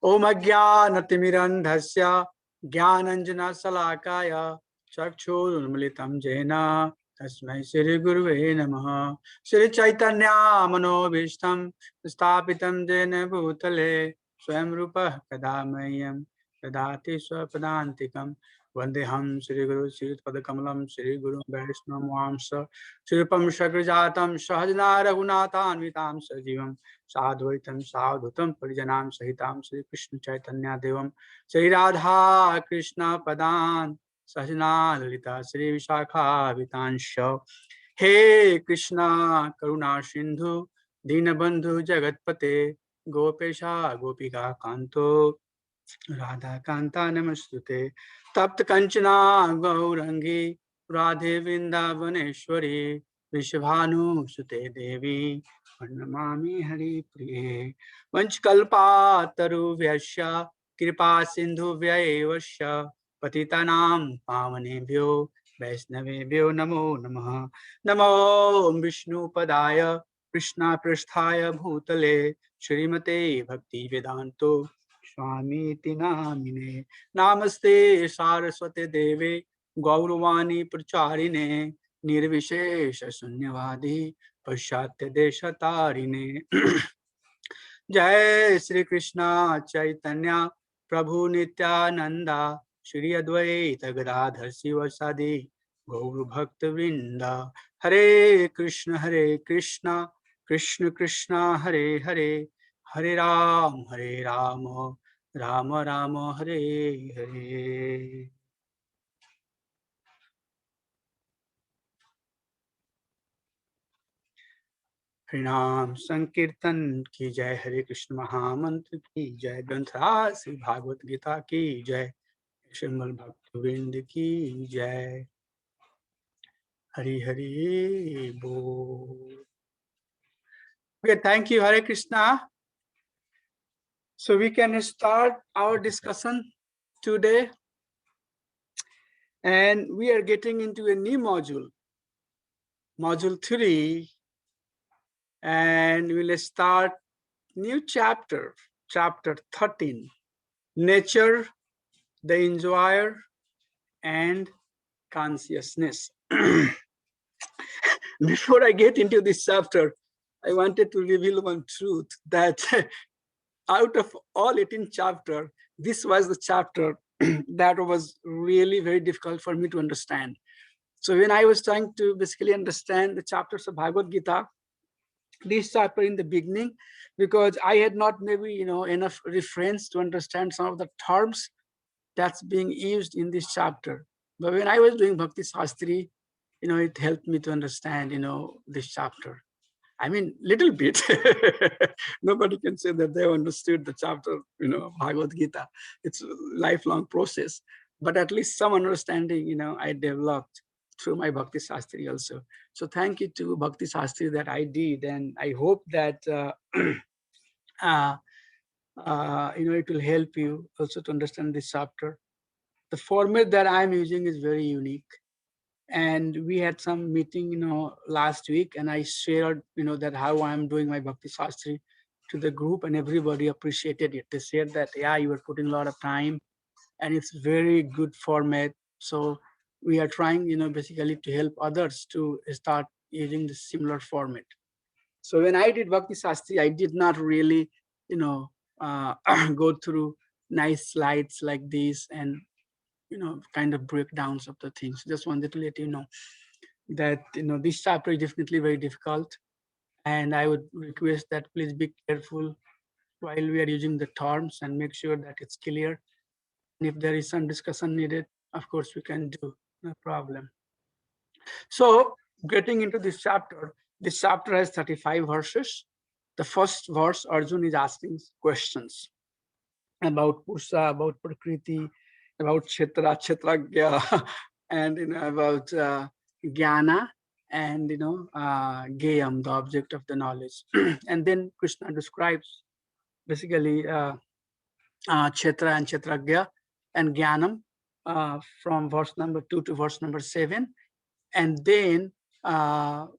Om Ajnanatirmirandhasya Jnananjana Salakaya Chakshurunmilitam Jena Tasmai Shri Guruve Namaha. Shri Chaitanya Manobhishtam Stapitam Jena Bhutale Swayam Rupa Kadamayam Dadati Swapadantikam Vandeham Shri Guru Shri Padakamalam Shri Guru Vaishnam Vamsa Shri Pam Shagrajatam Sahajna Raghunathan Vitam Sajivam Sadhvaitam Sadhutam Parijanam Sahitam Shri Krishna Chaitanya Devam Shri Radha Krishna Padan Sahajna Lalita Shri Vishakha Vitansha. He Krishna Karuna Sindhu Dinabandhu Jagatpate Gopesha Gopika Kanto Radha Kanta Namastute Tapt Kanchana Gaurangi Radhe Vrindavaneshwari Vishabhanu Sute Devi Pranamami Hari Priye Vanchkalpa Taru Vyasya Kripa Sindhu Vyayevasya Patitanam Pavanebhyo Vaisnavebhyo Namo Namaha Namo Vishnu Padaya Krishna Prasthaya Bhutale Shrimate Bhakti Vedanto Swami Tinamine Namaste Saraswate Deve Gauravani Pracharine Nirvishesha Sunyavadi Pashatya Deshatarine Jai Sri Krishna Chaitanya Prabhu Nityananda Shri Advaita Gadadhar Sivasadi Gauru Bhakta Vrinda Hare Krishna Krishna Krishna Hare Hare Hare Ram Rama Rama Hare Hare. हरिनाम संकीर्तन की जय, हरे कृष्ण महामंत्र की जय, ग्रंथराज श्री भागवत गीता की जय, श्रीमद् भक्तवृंद की जय, हरि हरि बोल. Okay, thank you, Hare Krishna. So we can start our discussion today, and we are getting into a new module, module 3, and we'll start new chapter, chapter 13, nature, the enjoyer, and consciousness. Before I get into this chapter, I wanted to reveal one truth, that out of all 18 chapters, this was the chapter that was really very difficult for me to understand. So when I was trying to basically understand the chapters of Bhagavad Gita, this chapter in the beginning, because I had not maybe enough reference to understand some of the terms that's being used in this chapter. But when I was doing Bhakti Sastri, it helped me to understand, this chapter. I mean, little bit. Nobody can say that they understood the chapter, Bhagavad Gita. It's a lifelong process. But at least some understanding, I developed through my Bhakti Sastri also. So thank you to Bhakti Sastri that I did. And I hope that, it will help you also to understand this chapter. The format that I'm using is very unique. And we had some meeting, last week, and I shared, that how I'm doing my Bhakti Sastri to the group, and everybody appreciated it. They said that, yeah, you are putting a lot of time, and it's very good format. So we are trying, basically to help others to start using the similar format. So when I did Bhakti Sastri, I did not really, go through nice slides like this and kind of breakdowns of the things. Just wanted to let you know that this chapter is definitely very difficult, and I would request that please be careful while we are using the terms and make sure that it's clear. And if there is some discussion needed, of course we can do, no problem. So getting into this chapter has 35 verses. The first verse, Arjun is asking questions about Pursa, about Prakriti, about Kshetra, Kshetragya, and about Jnana, and Geyam, the object of the knowledge. And then Krishna describes basically Kshetra and Kshetragya and Jnanam from verse number 2 to verse number 7. And then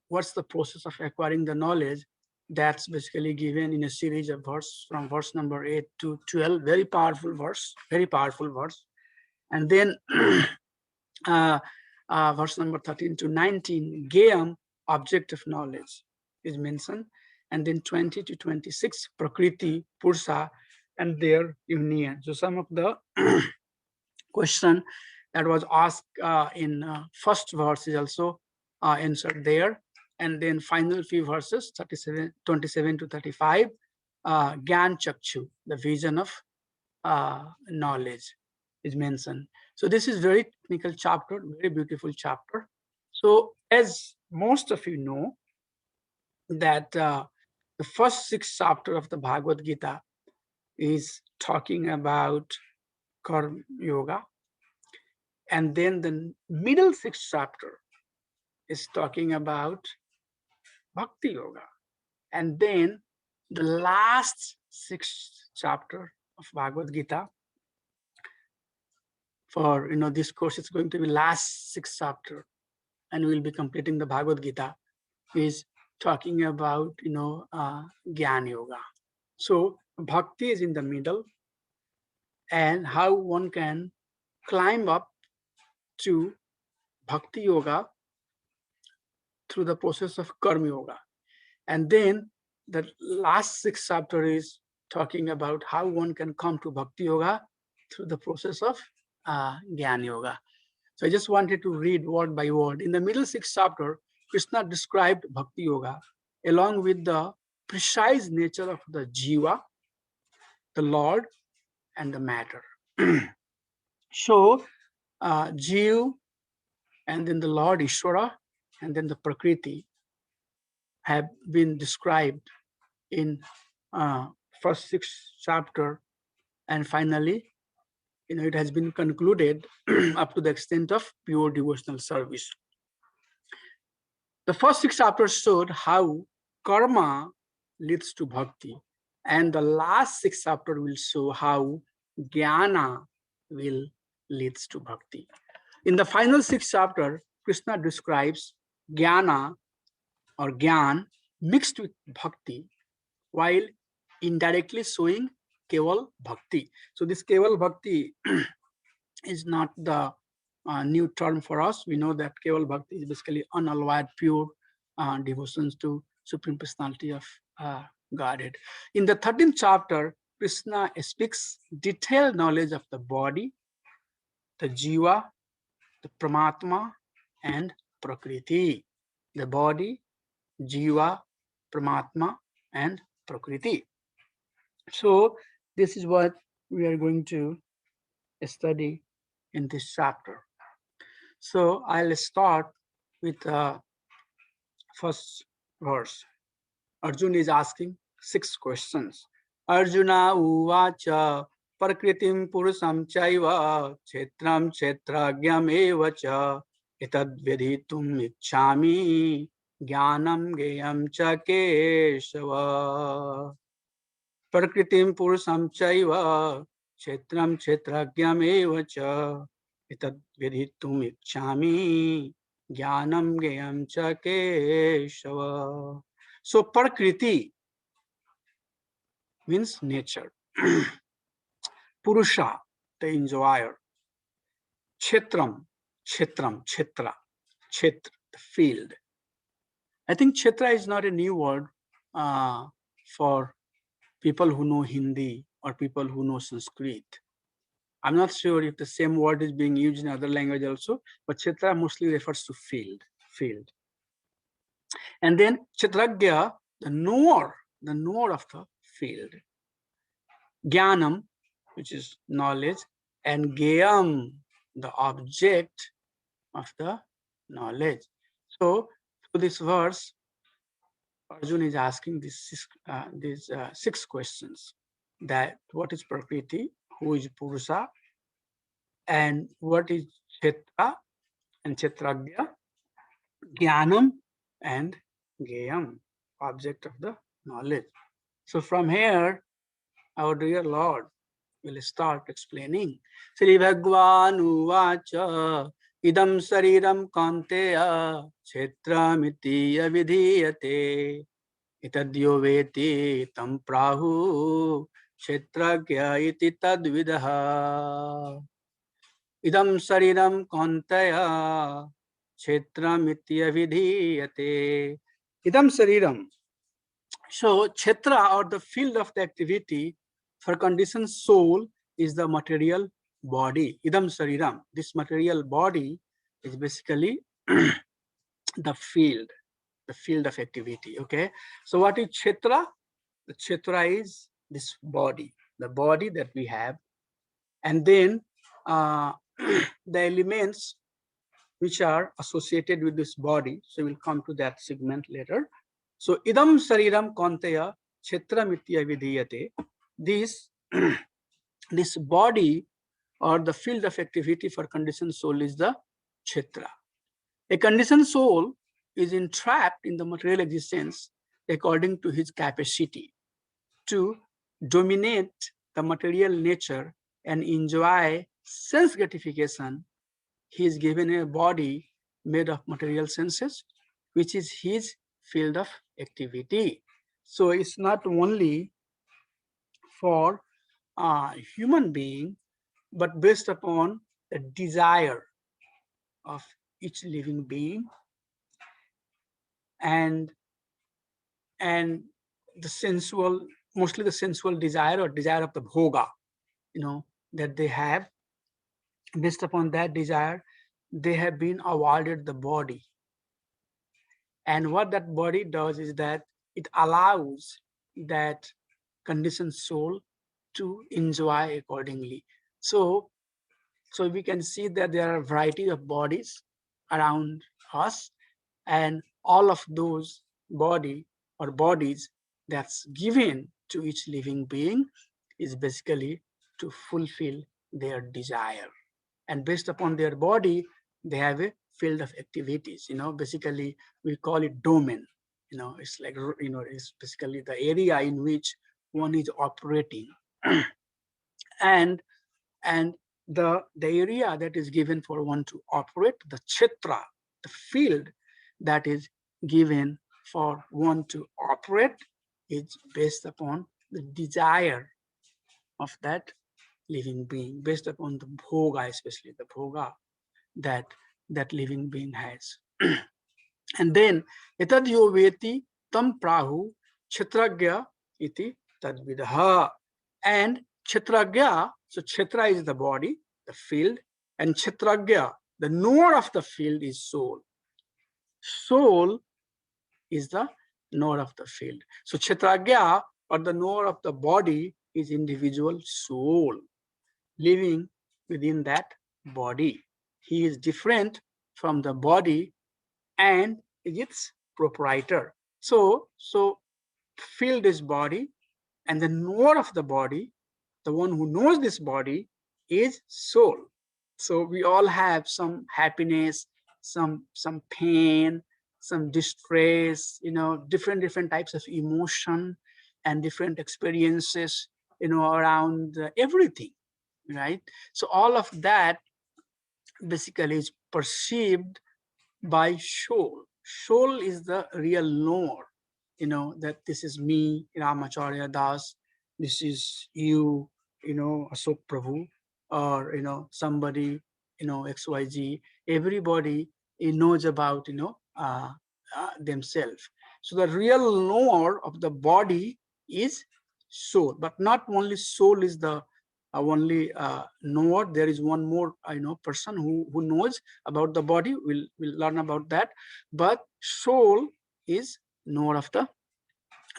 what's the process of acquiring the knowledge? That's basically given in a series of verse from verse number 8 to 12. Very powerful verse, very powerful verse. And then uh, verse number 13 to 19, Gayam, object of knowledge, is mentioned. And then 20 to 26, Prakriti, Pursa, and their union. So some of the question that was asked in first verse is also answered there. And then final few verses, 27 to 35, Gyan Chakchu, the vision of knowledge is mentioned. So this is very technical chapter, very beautiful chapter. So as most of you know that the first 6 chapter of the Bhagavad Gita is talking about Karma Yoga. And then the middle 6 chapter is talking about Bhakti Yoga. And then the last 6 chapter of Bhagavad Gita for this course, it's going to be last 6 chapter, and we'll be completing the Bhagavad Gita, is talking about Gyan Yoga. So Bhakti is in the middle, and how one can climb up to Bhakti Yoga through the process of Karma Yoga. And then the last 6 chapter is talking about how one can come to Bhakti Yoga through the process of Gyan Yoga. So I just wanted to read word by word. In the middle 6 chapter, Krishna described Bhakti Yoga along with the precise nature of the Jiva, the Lord, and the matter. So Jiva, and then the Lord Ishvara, and then the Prakriti have been described in first 6 chapter, and finally it has been concluded up to the extent of pure devotional service. The first 6 chapters showed how karma leads to bhakti, and the last 6 chapters will show how jnana will leads to bhakti. In the final 6 chapters, Krishna describes jnana or gyan mixed with bhakti, while indirectly showing keval bhakti. So this keval bhakti is not the new term for us. We know that keval bhakti is basically unalloyed, pure devotions to Supreme Personality of Godhead. In the 13th chapter, Krishna speaks detailed knowledge of the body, the jiva, the pramatma, and prakriti. The body, jiva, pramatma, and prakriti. So this is what we are going to study in this chapter. So I'll start with the first verse. Arjuna is asking 6 questions. Arjuna uvacha prakritim purusam chaiva kshetram kshetragyam eva cha etad vedhitum ichchami jnanam geyam cha keshava. Prakritim purusam chaiva kshetram kshetragyam eva cha etad vedhitum ichchami jnanam geyam cha keshava. So prakriti means nature. Purusha, the enjoyer. Kshetram, kshetra, the field. I think kshetra is not a new word for people who know Hindi or people who know Sanskrit. I'm not sure if the same word is being used in other language also, but kshetra mostly refers to field. And then kshetragya, the knower of the field. Jnanam, which is knowledge, and geyam, the object of the knowledge. So this verse, Arjuna is asking these 6 questions. That what is Prakriti, who is Purusha, and what is Kshetra and Kshetragya, Jnanam and Geyam, object of the knowledge. So from here, our dear Lord will start explaining. Sri Bhagwan uvacha idam sariram kanteya kshetramiti avidhiyate Itadyo veti tam prahu kshetragya iti tadvidaha. Idam sariram kantaya kshetram ityavidhiyate. Idam sariram. So, kshetra, or the field of the activity for conditioned soul, is the material body. Idam sariram. This material body is basically the field of activity. Okay. So, what is kshetra? The kshetra is this body, the body that we have, and then the elements which are associated with this body. So we'll come to that segment later. So idam sariram kantaya kshetramitya vidhiyate. This this body, or the field of activity for conditioned soul, is the kshetra. A conditioned soul is entrapped in the material existence according to his capacity to dominate the material nature and enjoy sense gratification. He is given a body made of material senses, which is his field of activity. So it's not only for a human being, but based upon the desire of each living being, and and the sensual, mostly the sensual desire, or desire of the bhoga, that they have. Based upon that desire, they have been awarded the body. And what that body does is that it allows that conditioned soul to enjoy accordingly. So, so we can see that there are a variety of bodies around us, and all of those bodies that's given to each living being is basically to fulfill their desire. And based upon their body, they have a field of activities. Basically we call it domain. It's like, it's basically the area in which one is operating. and and the area that is given for one to operate, the kshetra, the field that is given for one to operate, is based upon the desire of that living being, based upon the bhoga, especially the bhoga that that living being has. And then etadyo veti tam prahu kshetragya iti tadvidaha. And kshetragya, so kshetra is the body, the field, and kshetragya, the knower of the field, is soul. Soul is the knower of the field. So kshetragya, or the knower of the body, is individual soul living within that body. He is different from the body and is its proprietor. So field is body, and the knower of the body, the one who knows this body, is soul. So we all have some happiness, some pain, some distress, different types of emotion and different experiences, around everything, right? So all of that basically is perceived by soul. Soul is the real knower, that this is me, Ramacharya Das, this is you, Ashok Prabhu, or, somebody, XYZ. Everybody knows about, themselves. So the real knower of the body is soul, but not only soul is the only knower. There is one more person who knows about the body. We'll learn about that, but soul is knower of the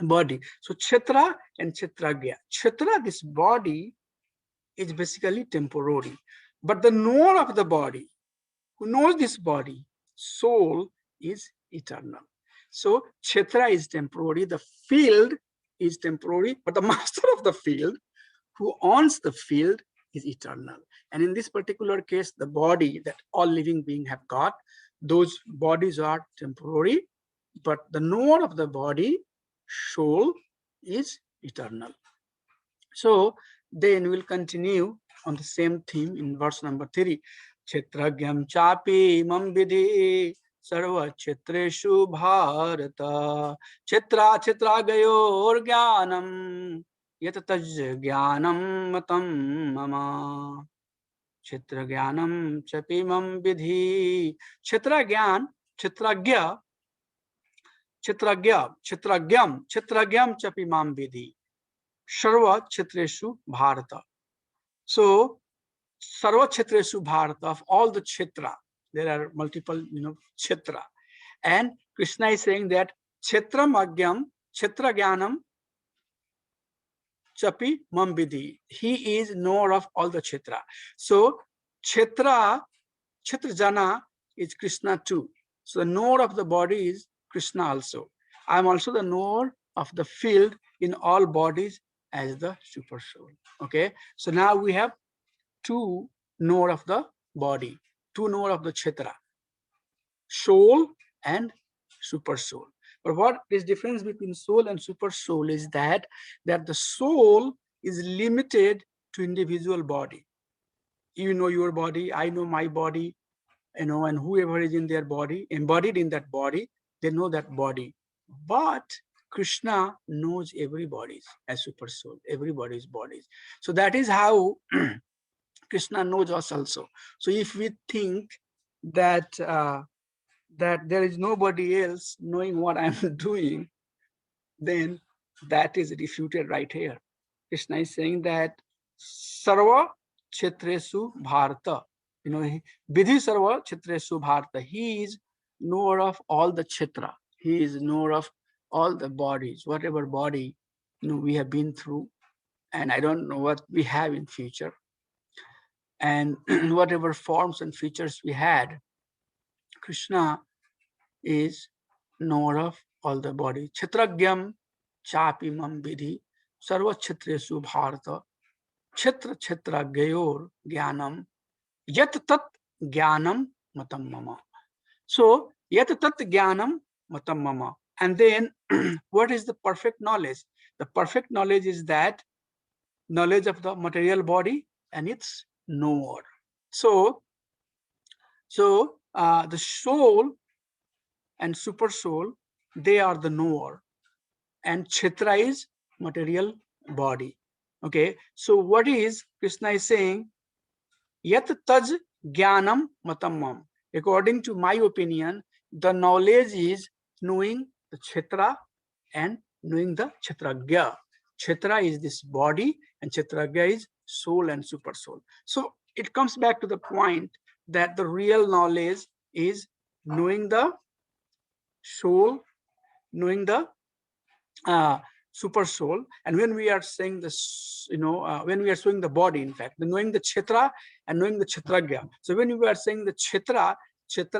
body. So kshetra and kshetragya. Kshetra, this body, is basically temporary, but the knower of the body, who knows this body, soul, is eternal. So kshetra is temporary, the field is temporary, but the master of the field, who owns the field, is eternal. And in this particular case, the body that all living beings have got, those bodies are temporary, but the knower of the body, soul, is eternal. So then we'll continue on the same theme in verse number 3. Kshetragyam chapi imam vidhi sarva chitreshu bharata chitra chitra gayor jnanam yat taj jnanam matam mama chitra jnanam chapimam vidhi chitra jnan chitragya chitragyam chapimam vidhi sarva chitreshu bharata. So Sarva Kshetreshu Bharata, of all the Kshetra, there are multiple, Kshetra. And Krishna is saying that Kshetram Agyam, Kshetra Jnanam, Chapi Mambidhi. He is knower of all the Kshetra. So Kshetra, Kshetrajana is Krishna too. So the knower of the body is Krishna also. I am also the knower of the field in all bodies as the super soul. Okay. So now we have two knower of the body, two knower of the kshetra, soul and super soul. But what is difference between soul and super soul is that the soul is limited to individual body. You know your body, I know my body, and whoever is in their body, embodied in that body, they know that body. But Krishna knows everybody as super soul, everybody's bodies. So that is how Krishna knows us also. So if we think that that there is nobody else knowing what I'm doing, then that is refuted right here. Krishna is saying that Sarva Kshetresu Bharata, Vidhi Sarva Kshetresu Bharata. He is knower of all the Kshetra. He is knower of all the bodies, whatever body we have been through, and I don't know what we have in future. And whatever forms and features we had, Krishna is knower of all the body. Chitragyam chapimam vidhi sarva chitresu bharata chitra chitra gayor jnanam yat tat jnanam matam mama. So yat tat jnanam matam mama. And then what is the perfect knowledge? The perfect knowledge is that knowledge of the material body and its knower. So the soul and super soul, they are the knower, and Kshetra is material body. Okay, so what is Krishna is saying? Yat taj jnanam matamam. According to my opinion, the knowledge is knowing the Kshetra and knowing the Kshetragya. Kshetra is this body and Kshetragya is soul and super soul. So it comes back to the point that the real knowledge is knowing the soul, knowing the super soul. And when we are saying this, when we are showing the body, in fact, knowing the Kshetra and knowing the Kshetragya. So when we are saying the Kshetra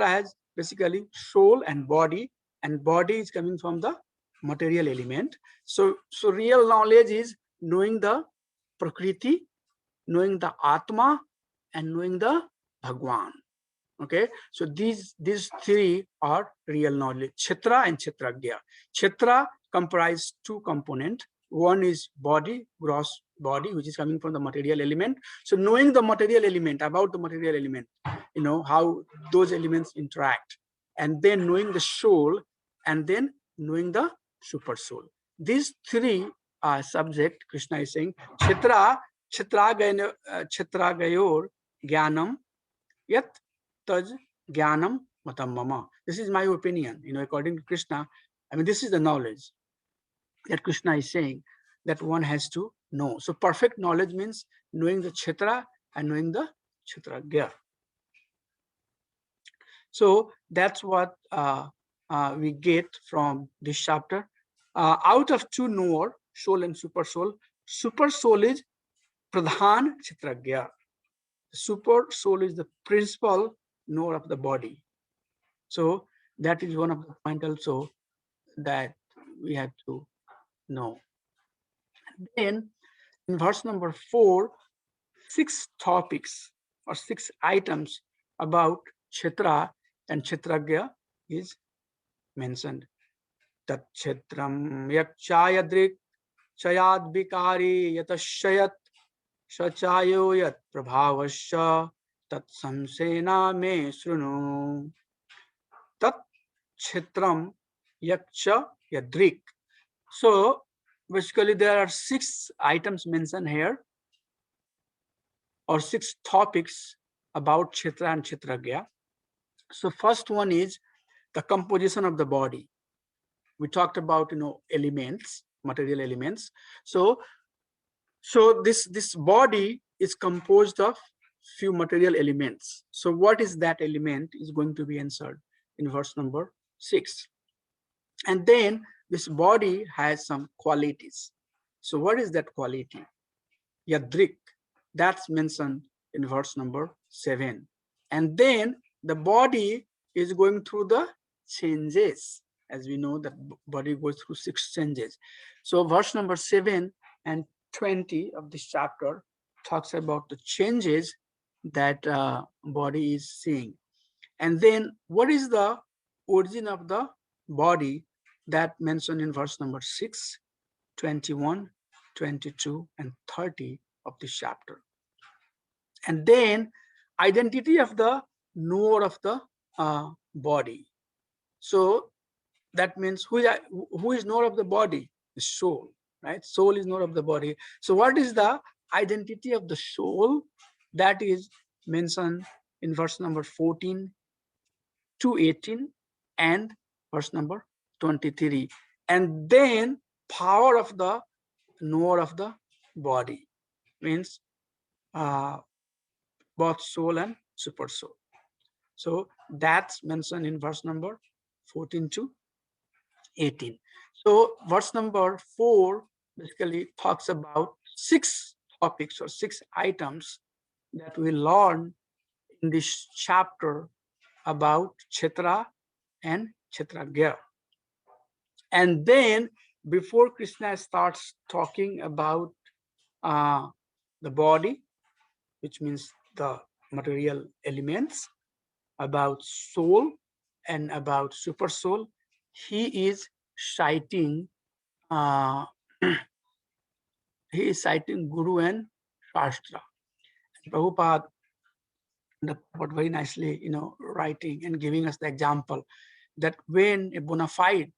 has basically soul and body is coming from the material element. So real knowledge is knowing the Prakriti, knowing the Atma, and knowing the Bhagwan. Okay, so these three are real knowledge: Kshetra and Kshetragya. Kshetra comprise two components. One is body, gross body, which is coming from the material element. So knowing the material element, about the material element, how those elements interact, and then knowing the soul, and then knowing the super soul. These three are subject. Krishna is saying Kshetragayor jnanam yat taj jnanam matam mama. This is my opinion. According to Krishna, this is the knowledge that Krishna is saying that one has to know. So perfect knowledge means knowing the Kshetra and knowing the Kshetragya. So that's what we get from this chapter. Out of two knower, soul and super soul is pradhan Kshetragya. Super soul is the principal knower of the body. So that is one of the point also that we have to know. And then in verse number 4, 6 topics or 6 items about Kshetra and Kshetragya is mentioned. Tat Kshetram yakchayadrik chayad vikari yatashayat sachayoyat prabhavasya tat samsena me srunu. tat Kshetram Yaksha Yadrik. So basically there are 6 items mentioned here, or 6 topics about Kshetra and Kshetragya. So first one is the composition of the body. We talked about elements, material elements. So this body is composed of few material elements. So what is that element is going to be answered in verse number 6. And then this body has some qualities. So what is that quality? Yadrik, that's mentioned in verse number 7. And then the body is going through the changes. As we know, that body goes through 6 changes. So verse number 7 and 20 of this chapter talks about the changes that body is seeing. And then what is the origin of the body, that mentioned in verse number 6, 21, 22, and 30 of this chapter. And then identity of the knower of the body. So that means who is knower of the body? The soul, right? Soul is knower of the body. So what is the identity of the soul? That is mentioned in verse number 14 to 18 and verse number 23. And then power of the knower of the body means both soul and super soul. So that's mentioned in verse number 14 to 18. So verse number 4 basically talks about 6 topics or 6 items that we learn in this chapter about Kshetra and Kshetragya. And then before Krishna starts talking about the body, which means the material elements, about soul and about super soul, he is citing uh, he is citing Guru and Shastra. Prabhupada, very nicely, writing and giving us the example that when a bona fide,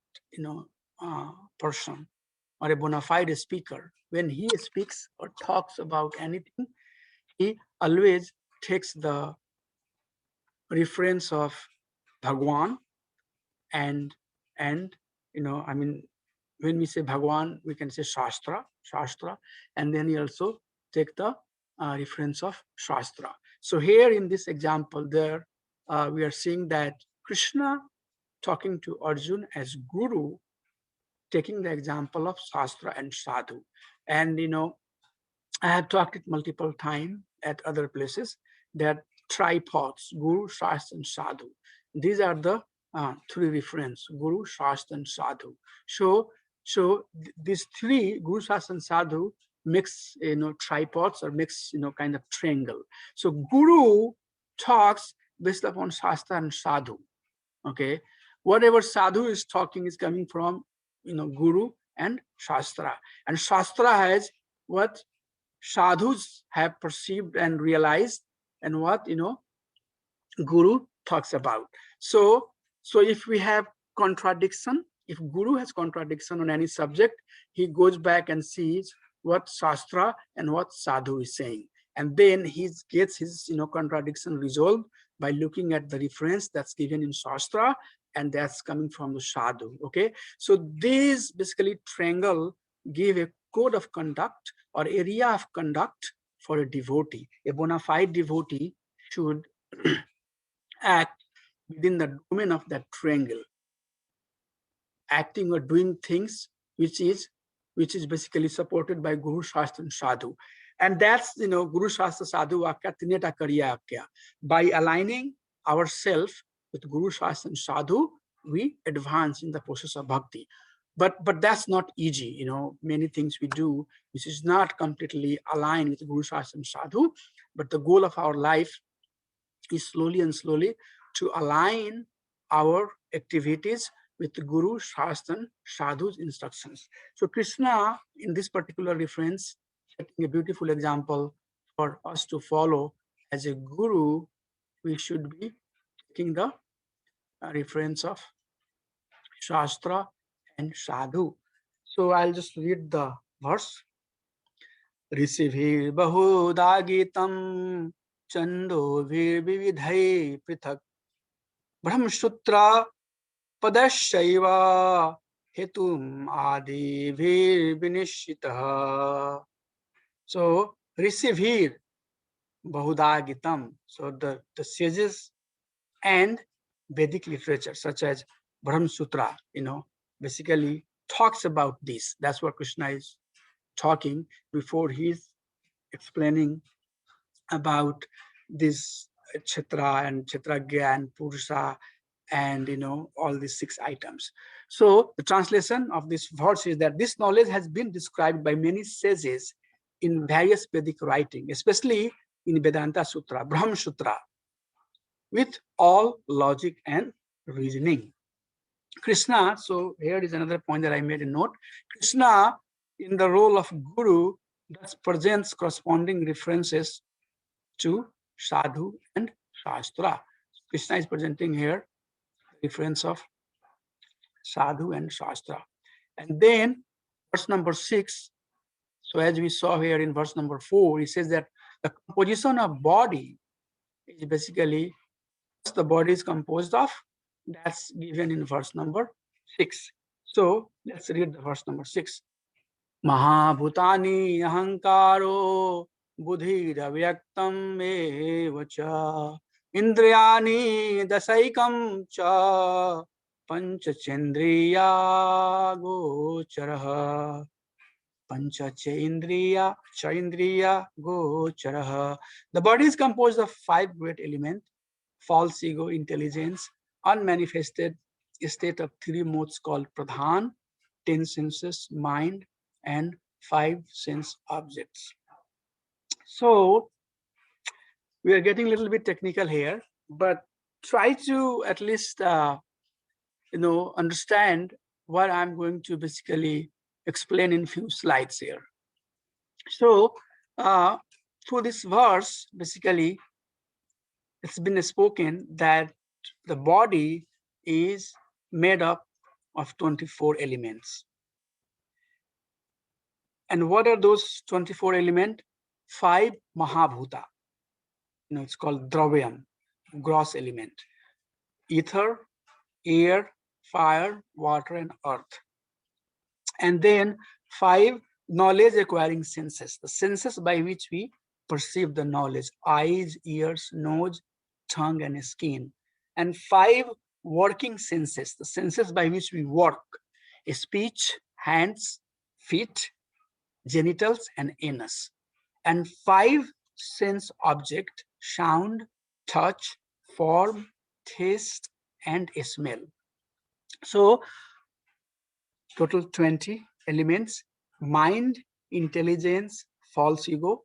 person or a bona fide speaker, when he speaks or talks about anything, he always takes the reference of Bhagwan and I mean, when we say Bhagwan, we can say Shastra, and then he also take the reference of Shastra. So here in this example, there we are seeing that Krishna talking to Arjun as Guru, taking the example of Shastra and Sadhu. And I have talked it multiple times at other places that tripods, Guru, Shastra, and Sadhu. These are the 3 reference, Guru, Shastra, and Sadhu. So these 3, Guru, Shastra, and Sadhu, mix, tripods or mix, kind of triangle. So Guru talks based upon Shastra and Sadhu. Okay, whatever Sadhu is talking is coming from, Guru and Shastra. And Shastra has what sadhus have perceived and realized, and what Guru talks about. So if we have contradiction, if Guru has contradiction on any subject, he goes back and sees what Shastra and what Sadhu is saying, and then he gets his contradiction resolved by looking at the reference that's given in Shastra and that's coming from the Sadhu. Okay, so these basically triangle give a code of conduct or area of conduct for a devotee. A bona fide devotee should act within the domain of that triangle, acting or doing things which is basically supported by Guru, Shastra, and Sadhu. And that's Guru, Shastra, Sadhu Vakya Trineta Kariya Akya. By aligning ourselves with Guru, Shastra, and Sadhu, we advance in the process of bhakti. But that's not easy. Many things we do which is not completely aligned with Guru, Shastra, and Sadhu. But the goal of our life is slowly and slowly to align our activities with the Guru, Shastra, and Sadhu's instructions. So Krishna, in this particular reference, setting a beautiful example for us to follow. As a Guru, we should be taking the a reference of Shastra and Sadhu. So I'll just read the verse. ऋषिभिः बहुधा गीतं छन्दोभिर्विविधैः पृथक् Brahmasutra पदश्चैव हेतुम् आदिभिर्विनिश्चितः. So ऋषिभिः बहुधा गीतं. So the sages and Vedic literature such as Brahma Sutra, basically talks about this. That's what Krishna is talking before he's explaining about this Chitra and Chitragya and Purusha and all these 6 items. So the translation of this verse is that this knowledge has been described by many sages in various Vedic writing, especially in Vedanta Sutra, Brahma Sutra, with all logic and reasoning. Krishna, so here is another point that I made a note. Krishna, in the role of Guru, thus presents corresponding references to Sadhu and Shastra. Krishna is presenting here reference of Sadhu and Shastra. And then verse number 6, so as we saw here in verse number 4, he says that the composition of body is basically the body is composed of. That's given in verse number 6. So let's read the verse number 6. Mahabhutani ahankaro buddhiravyaktam eva cha indriyani dasaikam cha panchachendriya gocharaha. Panchachendriya chaindriya gocharaha. The body is composed of 5 great elements: false ego, intelligence, unmanifested state of 3 modes called pradhan, 10 senses, mind, and 5 sense objects. So we are getting a little bit technical here, but try to at least understand what I'm going to basically explain in few slides here. So through this verse, basically it's been spoken that the body is made up of 24 elements. And what are those 24 elements? 5 Mahabhuta. It's called Dravyam, gross element. Ether, air, fire, water, and earth. And then 5 knowledge acquiring senses, the senses by which we perceive the knowledge: eyes, ears, nose, tongue, and skin. And 5 working senses, the senses by which we work: speech, hands, feet, genitals, and anus. And 5 sense object: sound, touch, form, taste, and smell. So total 20 elements: mind, intelligence, false ego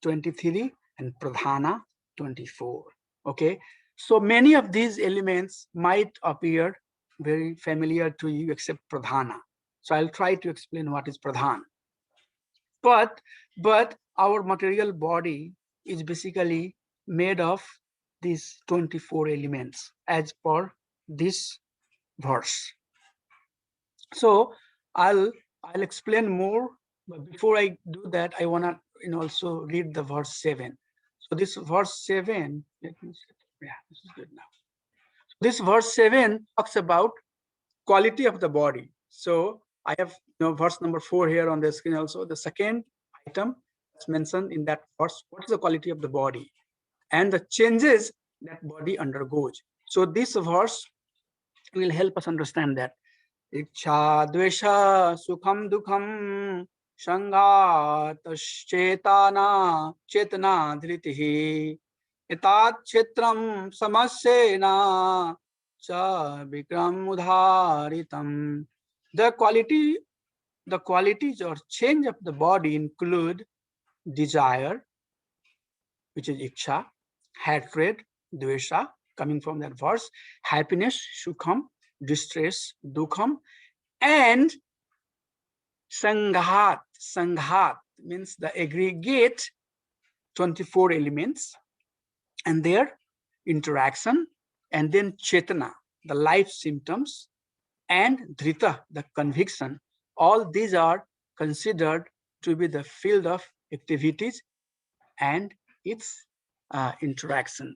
23, and pradhana 24. Okay, so many of these elements might appear very familiar to you except pradhana. So I'll try to explain what is pradhan. But our material body is basically made of these 24 elements as per this verse. So I'll explain more, but before I do that, I want to also read the verse 7. So this verse 7, let me see. Yeah, this is good now. This verse 7 talks about quality of the body. So I have verse number 4 here on the screen also. The second item that's mentioned in that verse, what is the quality of the body and the changes that body undergoes. So this verse will help us understand that. Ichha dvesha sukham dukham sanghataschetana chetana dhritihi etat chetram samasyena cha vikram udharitam. The qualities or change of the body include desire, which is iksha, hatred, dvesha, coming from that verse, happiness, sukham, distress, dukham, and sanghat. Sanghat means the aggregate 24 elements and their interaction, and then chetana. the life symptoms, and dhrita, the conviction. All these are considered to be the field of activities and its interaction.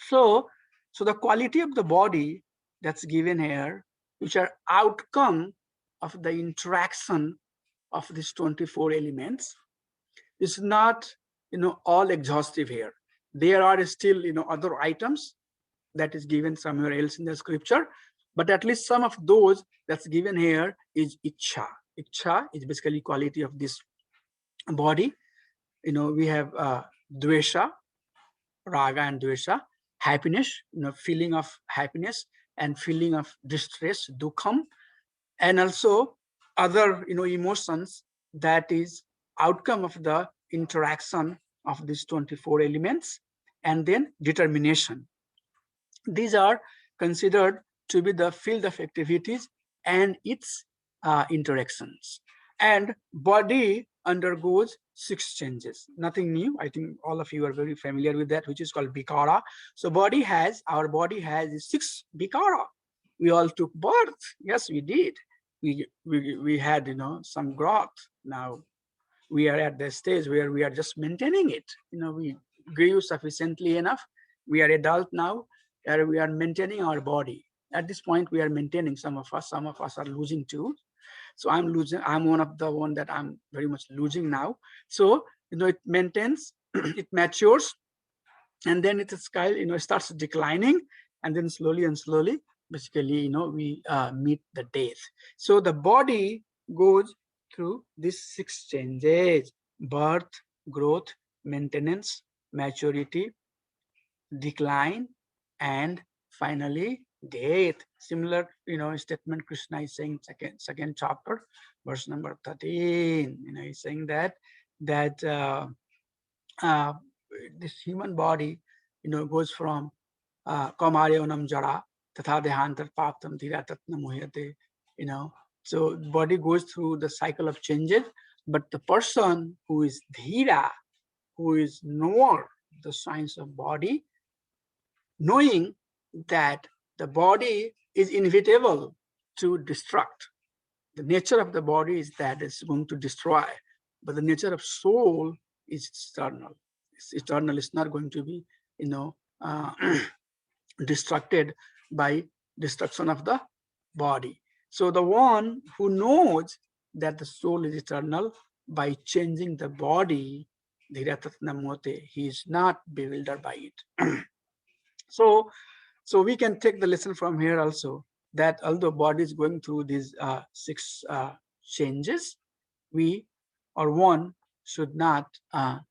So, so the quality of the body that's given here, which are outcome of the interaction of these 24 elements, is not, all exhaustive here. There are still, other items that is given somewhere else in the scripture, but at least some of those that's given here is ichha. Ichha is basically quality of this body. We have dvesha, raga and dvesha, happiness, feeling of happiness and feeling of distress, dukham, and also other, emotions that is outcome of the interaction of these 24 elements, and then determination. These are considered to be the field of activities and its interactions. And body undergoes 6 changes. Nothing new. I think all of you are very familiar with that, which is called bikara. So our body has 6 bikara. We all took birth. Yes, we did. We had, some growth. Now we are at the stage where we are just maintaining it. We grew sufficiently enough. We are adult now, and we are maintaining our body. At this point, we are maintaining. Some of us are losing too. So I'm losing. I'm one of the one that I'm very much losing now. So it maintains, it matures, and then it is starts declining, and then slowly and slowly, basically, we meet the death. So the body goes through these 6 changes: birth, growth, maintenance, maturity, decline, and finally death. Similar, statement Krishna is saying, second chapter, verse number 13. He's saying that uh, this human body, goes from kamaryanam jara tatha dehantar paptam dhira tatna muhyate, so body goes through the cycle of changes, but the person who is dhira, who is knower the science of body, knowing that the body is inevitable to destruct. The nature of the body is that it's going to destroy, but the nature of soul is eternal. It's eternal. It's not going to be, uh, destructed by destruction of the body. So the one who knows that the soul is eternal, by changing the body, he is not bewildered by it. So, so we can take the lesson from here also, that although body is going through these 6 changes, we or one should not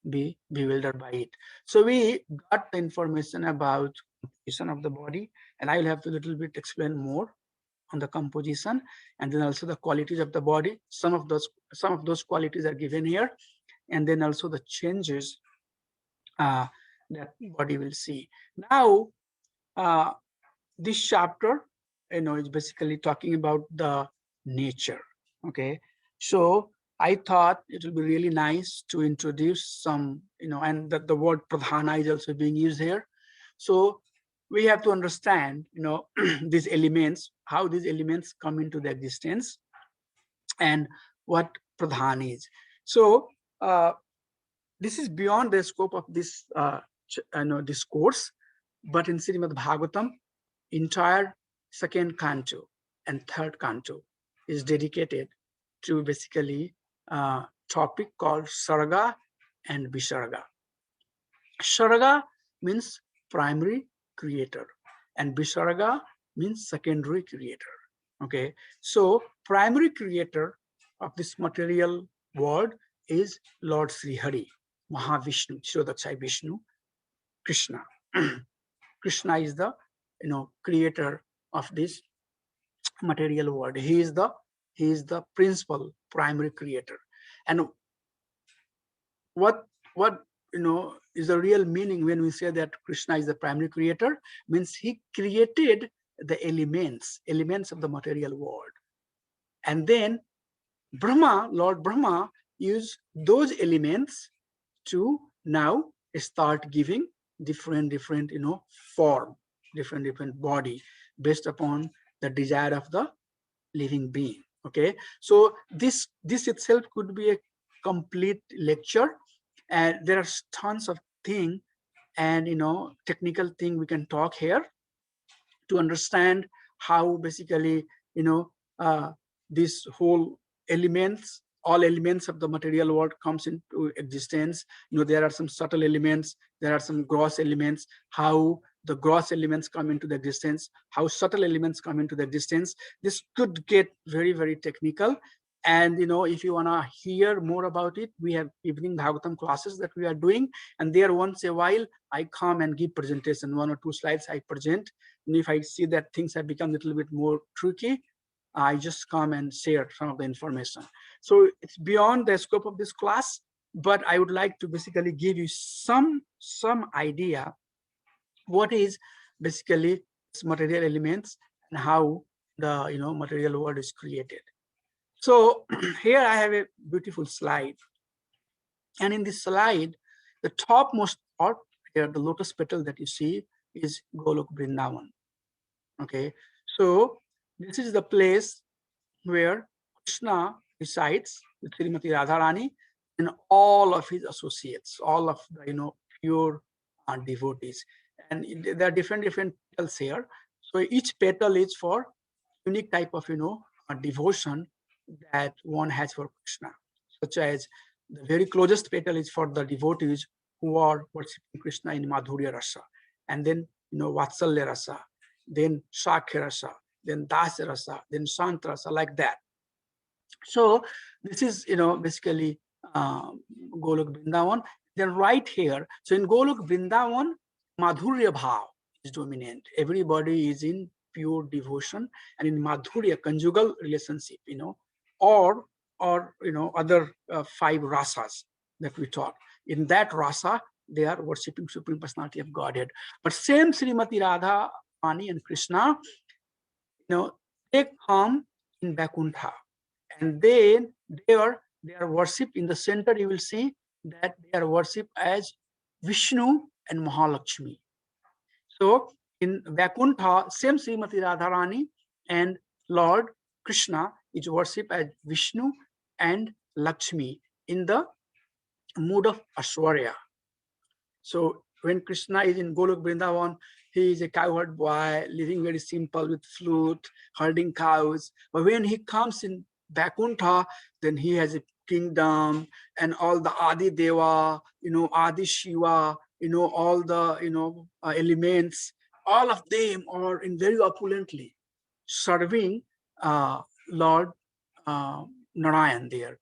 be bewildered by it. So we got the information about composition of the body, and I will have to little bit explain more on the composition, and then also the qualities of the body. Some of those qualities are given here, and then also the changes that body will see. Now, uh, this chapter, is basically talking about the nature. Okay, so I thought it would be really nice to introduce some, and that the word pradhana is also being used here. So we have to understand, these elements, how these elements come into the existence, and what pradhan is. So this is beyond the scope of this discourse, but in Srimad Bhagavatam, entire second canto and third canto is dedicated to basically topic called Sarga and Visarga. Sarga means primary creator, and Visarga means secondary creator. Okay, so primary creator of this material world is Lord Sri Hari, Mahavishnu, Shirodakshai Vishnu, Krishna. Krishna is the creator of this material world. He is the principal primary creator. And what is the real meaning when we say that Krishna is the primary creator? Means he created the elements of the material world, and then Lord Brahma, used those elements to now start giving different form, different body. based upon the desire of the living being. Okay, so this itself could be a complete lecture, and there are tons of thing and technical thing we can talk here to understand how basically you know this whole elements, all elements of the material world comes into existence. There are some subtle elements, there are some gross elements, how the gross elements come into the existence, how subtle elements come into the existence. This could get very, very technical. And if you want to hear more about it, we have evening Bhagavatam classes that we are doing, and there once a while I come and give presentation, 1 or 2 slides I present. And if I see that things have become a little bit more tricky, I just come and share some of the information. So it's beyond the scope of this class, but I would like to basically give you some idea what is basically material elements and how the material world is created. So here I have a beautiful slide, and in this slide, the topmost part here, the lotus petal that you see, is Golok Vrindavan. Okay, so this is the place where Krishna resides with Srimati Radharani and all of his associates, all of the pure devotees. And there are different petals here. So each petal is for unique type of devotion that one has for Krishna, such as the very closest petal is for the devotees who are worshipping Krishna in Madhurya Rasa, and then Vatsalya Rasa, then Shakya Rasa, then Dasya Rasa, then Sant Rasa, like that. So this is basically Golok Vrindavan. Then right here, so in Golok Vrindavan, Madhurya Bhav is dominant. Everybody is in pure devotion, and in Madhurya, conjugal relationship, or other 5 rasas that we taught. In that rasa, they are worshipping Supreme Personality of Godhead. But same Srimati Radha Ani and Krishna, they come in Vaikuntha, and then they are worshipped in the center. You will see that they are worshipped as Vishnu and Mahalakshmi. So in Vaikuntha, same Srimati Radharani and Lord Krishna is worshipped as Vishnu and Lakshmi in the mood of Ashwarya. So when Krishna is in Golok Vrindavan, he is a cowherd boy, living very simple with flute, herding cows. But when he comes in Vaikuntha, then he has a kingdom and all the Adi Deva, Adi Shiva, all the elements, all of them are in very opulently serving Lord Narayan there,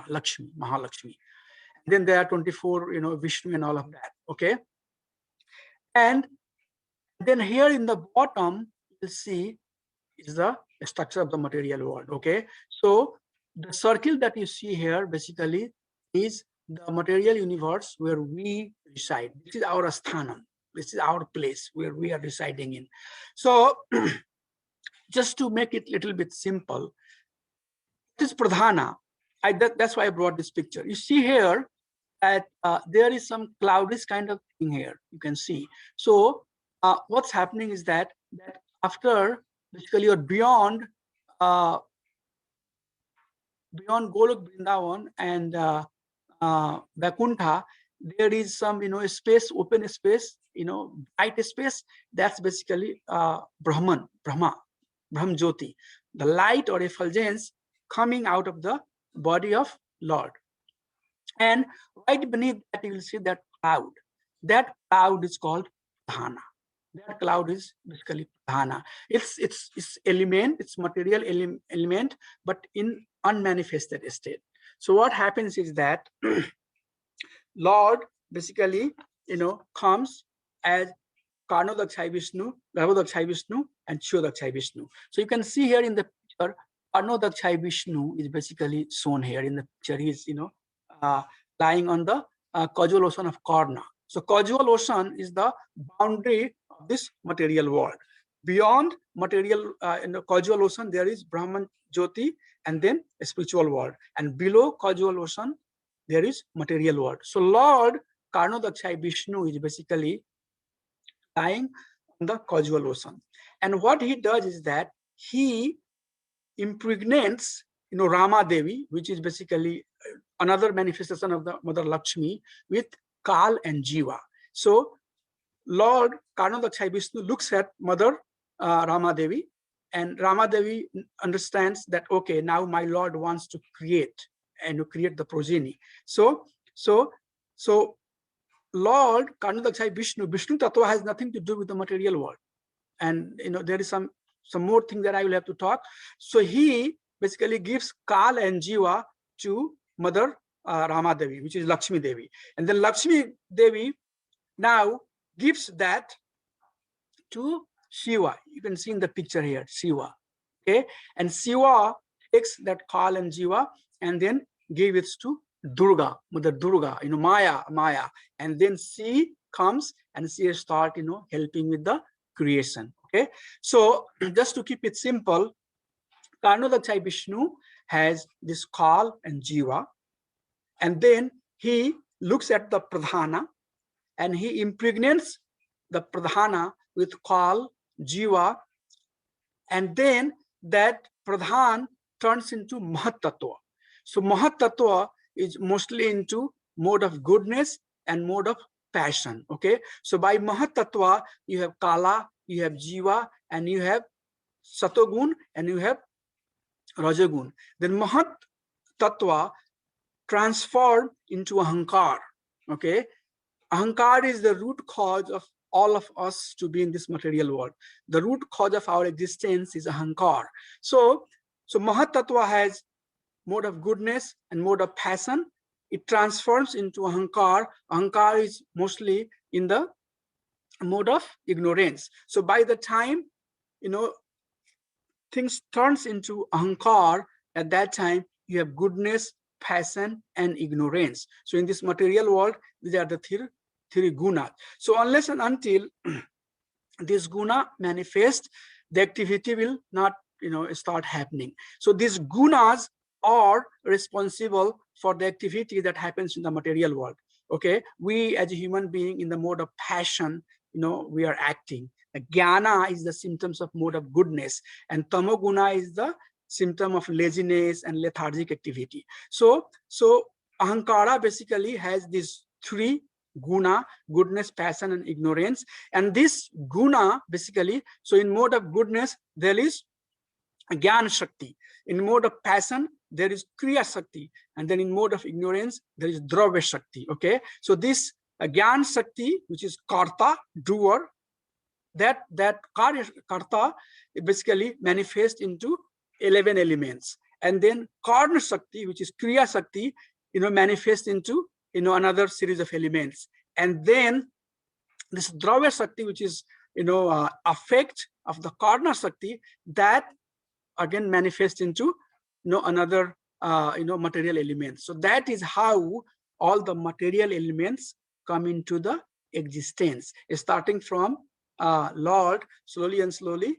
Lakshmi, Mahalakshmi. Then there are 24, Vishnu and all of that. Okay. And then here in the bottom, you'll see is the structure of the material world. Okay. So the circle that you see here basically is the material universe where we reside. This is our asthanam. This is our place where we are residing in. So just to make it a little bit simple, this is Pradhana. That's why I brought this picture. You see here that there is some cloudish kind of thing here, you can see. So what's happening is that after basically you're beyond Golok Vrindavan and Vaikuntha, there is some space, open space, bright space. That's basically Brahma Jyoti, the light or effulgence coming out of the body of Lord. And right beneath that, you will see that cloud. That cloud is called Dhana. That cloud is basically Dhana. It's element, it's material element, but in unmanifested state. So what happens is that Lord basically, comes as Karnodakshay Vishnu, Garbhodakshay Vishnu, and Chodakshay Vishnu. So you can see here in the picture, Karnodakshay Vishnu is basically shown here in the picture. He is, lying on the causal ocean of Karna. So causal ocean is the boundary of this material world. Beyond material, in the causal ocean, there is Brahman Jyoti and then a spiritual world. And below causal ocean, there is material world. So Lord Karnodakshay Vishnu is basically lying on the causal ocean. And what he does is that he impregnates, Rama Devi, which is basically another manifestation of the Mother Lakshmi, with Kal and Jiva. So Lord Karnadaksha Vishnu looks at Mother Rama Devi, and Rama Devi understands that, okay, now my Lord wants to create and to create the progeny. So Lord Karnadaksha Vishnu Tattva has nothing to do with the material world. And there is some more thing that I will have to talk. So he basically gives Kal and Jiva to Mother Rama Devi, which is Lakshmi Devi. And then Lakshmi Devi now gives that to Shiva. You can see in the picture here, Shiva. Okay, and Shiva takes that Kal and Jiva and then gave it to Durga, Mother Durga, Maya, and then she comes and she start, helping with the creation. Okay, so just to keep it simple, Karnadaksha Vishnu has this Kal and Jiva, and then he looks at the Pradhana and he impregnates the Pradhana with Kal, Jiva, and then that Pradhan turns into Mahat Tattva. So Mahat Tattva is mostly into mode of goodness and mode of passion. Okay, so by Mahat Tattva, you have Kala, you have Jiva, and you have Satogun, and you have Rajagun. Then Mahat Tattva transform into Ahankar. Okay, Ahankar is the root cause of all of us to be in this material world. The root cause of our existence is Ahankar. So Mahat Tattva has mode of goodness and mode of passion. It transforms into Ahankar. Ahankar is mostly in the mode of ignorance. So by the time, things turns into Ahankar, at that time, you have goodness, passion, and ignorance. So in this material world, these are the three gunas. So unless and until this guna manifest, the activity will not, start happening. So these gunas are responsible for the activity that happens in the material world. Okay, we as a human being in the mode of passion, we are acting. The jnana is the symptoms of mode of goodness, and tamoguna is the symptom of laziness and lethargic activity. So ahankara basically has these three guna: goodness, passion, and ignorance. And this guna basically, so in mode of goodness there is Gyan Shakti. In mode of passion, there is Kriya Shakti. And then in mode of ignorance, there is Dravya Shakti. Okay. So this Gyan Shakti, which is Karta, doer, that Karta basically manifests into 11 elements. And then Karna Shakti, which is Kriya Shakti, manifests into, another series of elements. And then this Dravya Shakti, which is, effect of the Karna Shakti, that again manifest into another material elements. So that is how all the material elements come into the existence, starting from Lord. Slowly and slowly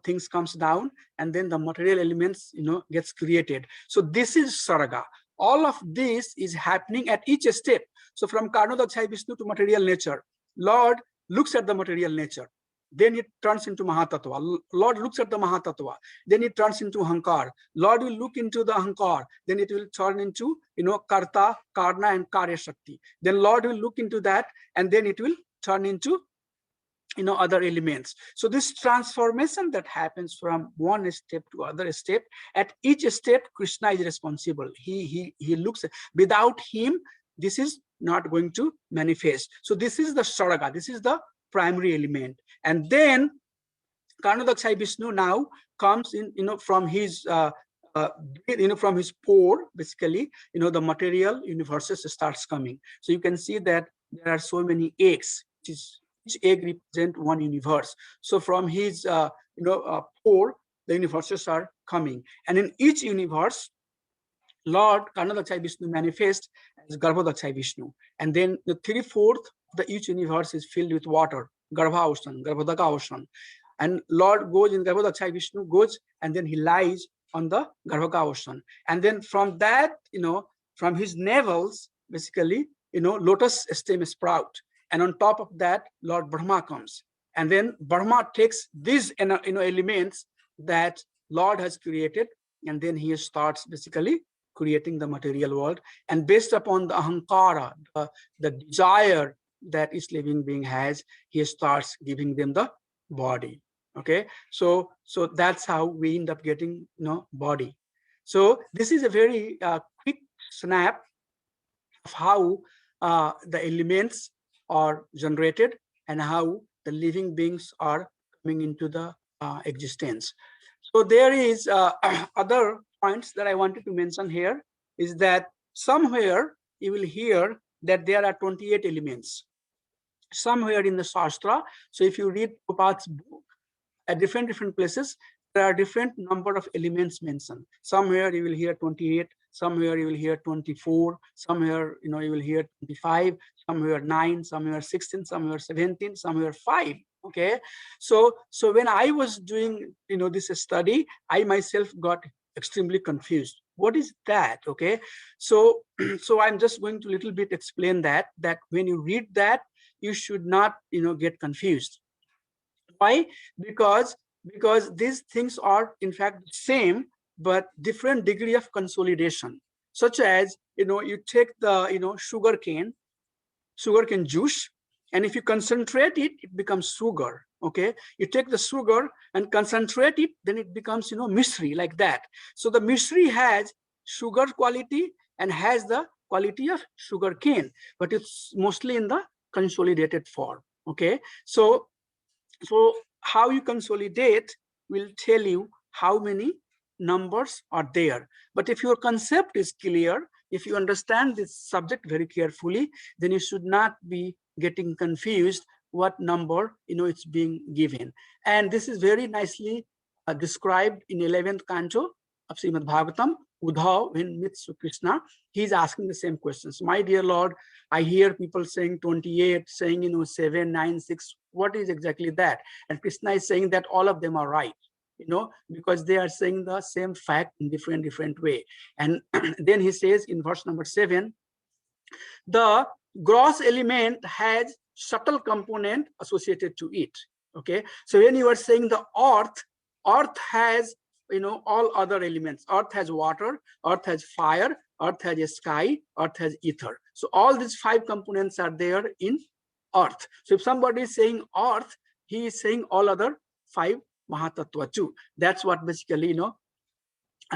things comes down, and then the material elements gets created. So this is Sarga. All of this is happening at each step. So from Karnodaksha Vishnu to material nature, Lord looks at the material nature, then it turns into Mahatattva. Lord looks at the Mahatattva, then it turns into Ahankar. Lord will look into the Ahankar, then it will turn into Karta, Karna, and Karya Shakti. Then Lord will look into that, and then it will turn into other elements. So this transformation that happens from one step to other step, at each step Krishna is responsible. He looks. Without him, this is not going to manifest. So this is the Saraga, this is the primary element. And then Karnodaksha Vishnu now comes in, from his from his pore, basically, the material universes starts coming. So you can see that there are so many eggs, which is each egg represent one universe. So from his pore, the universes are coming, and in each universe, Lord Karnadaksha Vishnu manifests as Garbhodaksha Vishnu, and then the 3/4 of each universe is filled with water, Garbha Ocean, Garbhodaka Ocean, and Lord goes in Garbhodaksha Vishnu goes, and then he lies on the Garbhoka Ocean, and then from that, from his navels, basically, lotus stem sprout, and on top of that, Lord Brahma comes, And then Brahma takes these elements that Lord has created, and then he starts basically creating the material world. And based upon the ahankara, the desire that each living being has, he starts giving them the body. Okay, so that's how we end up getting body. So this is a very quick snap of how the elements are generated and how the living beings are coming into the existence. So there is other points that I wanted to mention here, is that somewhere you will hear that there are 28 elements somewhere in the Shastra. So if you read Prabhupada's book at different places, there are different number of elements mentioned. Somewhere you will hear 28, somewhere you will hear 24, somewhere you will hear 25, somewhere 9, somewhere 16, somewhere 17, somewhere 5. Okay, so when I was doing this study, I myself got extremely confused. What is that? Okay, so so I'm just going to little bit explain that when you read that, you should not get confused. Why? Because these things are in fact the same, but different degree of consolidation. Such as you take the sugarcane juice, and if you concentrate it, it becomes sugar. Okay, you take the sugar and concentrate it, then it becomes mystery, like that. So the mystery has sugar quality and has the quality of sugar cane, but it's mostly in the consolidated form. Okay, so how you consolidate will tell you how many numbers are there. But if your concept is clear, if you understand this subject very carefully, then you should not be getting confused what number it's being given. And this is very nicely described in 11th canto of Srimad Bhagavatam. Uddhav, when meets Krishna, he's asking the same questions. My dear Lord, I hear people saying 28, saying 7, 9, 6. What is exactly that? And Krishna is saying that all of them are right, because they are saying the same fact in different way. And then he says in verse number 7, the gross element has subtle component associated to it. Okay, so when you are saying the earth has all other elements. Earth has water, earth has fire, earth has a sky, earth has ether. So all these 5 components are there in earth. So if somebody is saying earth, he is saying all other 5 mahatattva too. That's what basically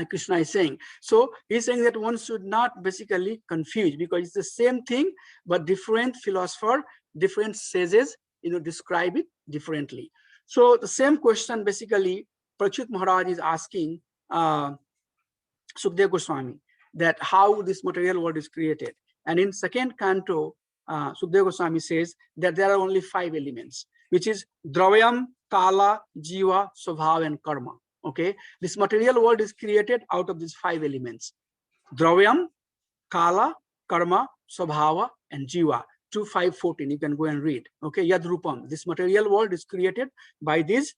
Krishna is saying. So he's saying that one should not basically confuse, because it's the same thing, but different philosopher, different sages describe it differently. So the same question basically Parikshit Maharaj is asking Sukdev Goswami, that how this material world is created. And in second canto, Sukdev Goswami says that there are only 5 elements, which is Dravyam, Kala, Jiva, Swabhav, and Karma. Okay, this material world is created out of these 5 elements: Dravyam, Kala, Karma, Swabhava, and Jiva. 2, 5, 14. You can go and read. Okay, Yad Rupam. This material world is created by these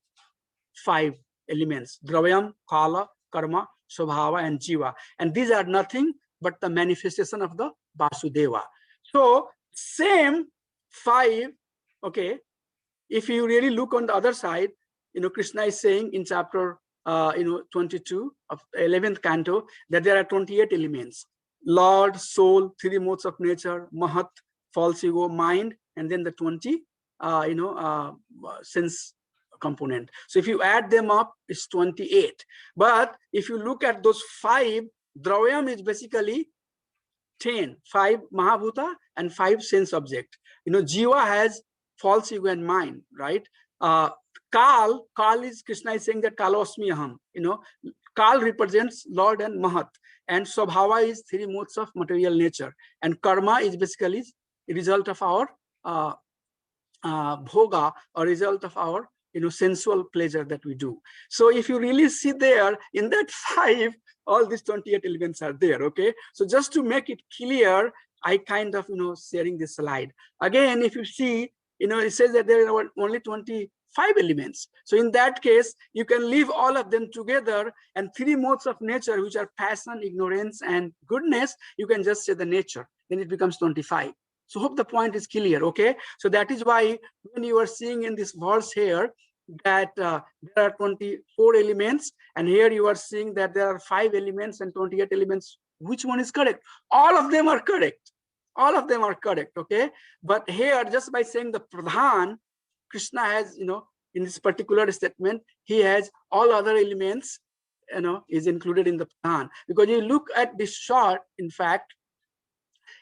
5 elements: Dravyam, Kala, Karma, Swabhava, and Jiva. And these are nothing but the manifestation of the Vasudeva. So same 5. Okay, if you really look on the other side, Krishna is saying in chapter 22 of 11th canto that there are 28 elements: Lord, soul, 3 modes of nature, Mahat, false ego, mind, and then the 20 sense component. So if you add them up, it's 28. But if you look at those 5, Dravyam is basically 10, 5 Mahabhuta and 5 sense object. Jiva has false ego and mind, right? Kal is, Krishna is saying that Kalosmi Aham. Kal represents Lord and Mahat. And Swabhava is 3 modes of material nature. And Karma is basically a result of our bhoga, or result of our sensual pleasure that we do. So if you really see there in that 5, all these 28 elements are there. Okay, so just to make it clear, I kind of sharing this slide again. If you see, it says that there are only 25 elements. So in that case, you can leave all of them together, and 3 modes of nature, which are passion, ignorance, and goodness, you can just say the nature, then it becomes 25. So hope the point is clear. Okay, so that is why when you are seeing in this verse here that there are 24 elements, and here you are seeing that there are 5 elements and 28 elements, which one is correct? All of them are correct. All of them are correct. Okay, but here just by saying the pradhan, Krishna has, in this particular statement, he has all other elements, is included in the pradhan. Because you look at this short, in fact,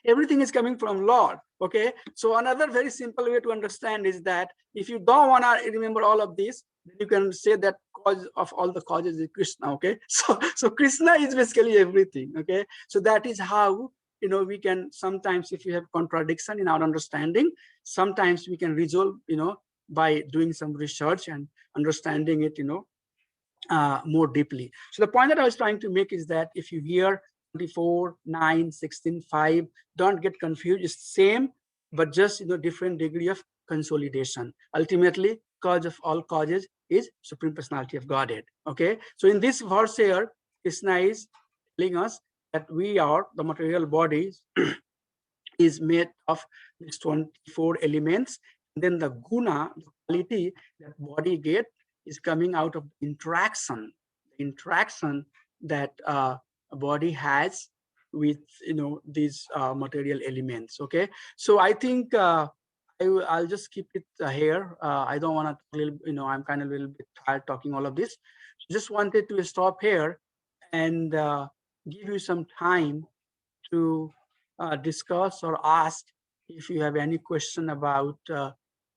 everything is coming from Lord. Okay, so another very simple way to understand is that if you don't want to remember all of this, then you can say that cause of all the causes is Krishna. Okay, so Krishna is basically everything. Okay, so that is how we can sometimes, if you have contradiction in our understanding, sometimes we can resolve by doing some research and understanding it more deeply. So the point that I was trying to make is that if you hear 24, 9, 16, 5, don't get confused. It's same, but just different degree of consolidation. Ultimately, cause of all causes is Supreme Personality of Godhead. Okay, so in this verse here, Krishna is telling us that we are the material bodies is made of these 24 elements. And then the guna, the quality that body get, is coming out of interaction, the interaction that a body has with these material elements. Okay, so I think I'll just keep it here. I don't want to, I'm kind of a little bit tired talking all of this. Just wanted to stop here and give you some time to discuss or ask if you have any question about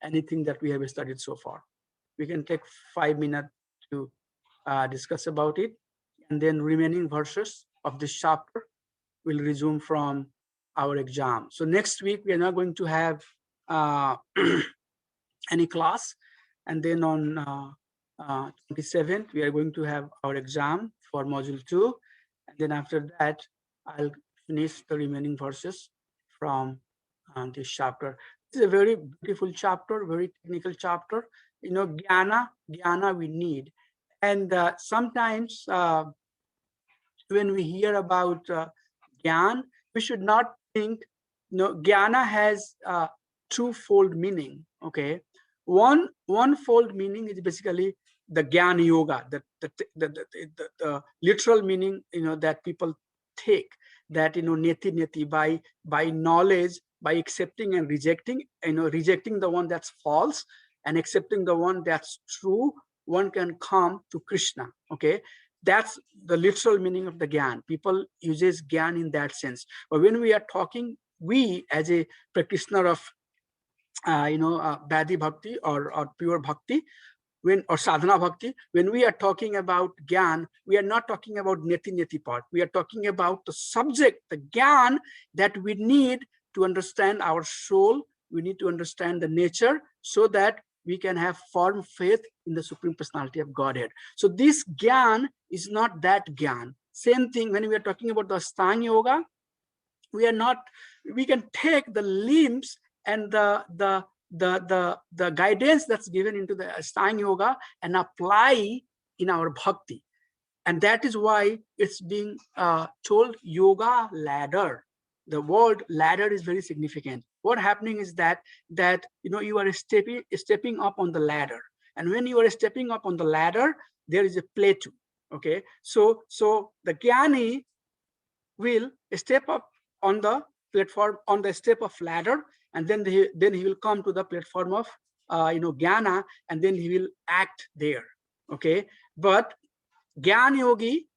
anything that we have studied so far. We can take 5 minutes to discuss about it, and then remaining verses of this chapter will resume from our exam. So next week we are not going to have any class, and then on 27th we are going to have our exam for module 2, and then after that I'll finish the remaining verses from this chapter. This is a very beautiful chapter, very technical chapter. Jnana we need. And sometimes when we hear about Gyan, we should not think, Jnana has twofold meaning. Okay, one fold meaning is basically the Gyan Yoga, the literal meaning, that people take, that neti by knowledge, by accepting and rejecting, rejecting the one that's false and accepting the one that's true, one can come to Krishna. Okay, that's the literal meaning of the Gyan. People uses Gyan in that sense. But when we are talking, we as a practitioner of Bhakti Bhakti or pure Bhakti, or sadhana bhakti, when we are talking about Gyan, we are not talking about neti part. We are talking about the subject, the Gyan that we need to understand our soul. We need to understand the nature so that we can have firm faith in the Supreme Personality of Godhead. So this Gyan is not that Gyan. Same thing when we are talking about the Ashtanga Yoga, we can take the limbs and the guidance that's given into the Ashtanga Yoga and apply in our bhakti. And that is why it's being told yoga ladder. The word ladder is very significant. What happening is that you are stepping up on the ladder. And when you are stepping up on the ladder, there is a plateau. Okay, so the Jnani will step up on the platform, on the step of ladder, and then he will come to the platform of Jnana, and then he will act there. Okay, but Gyan Yogi,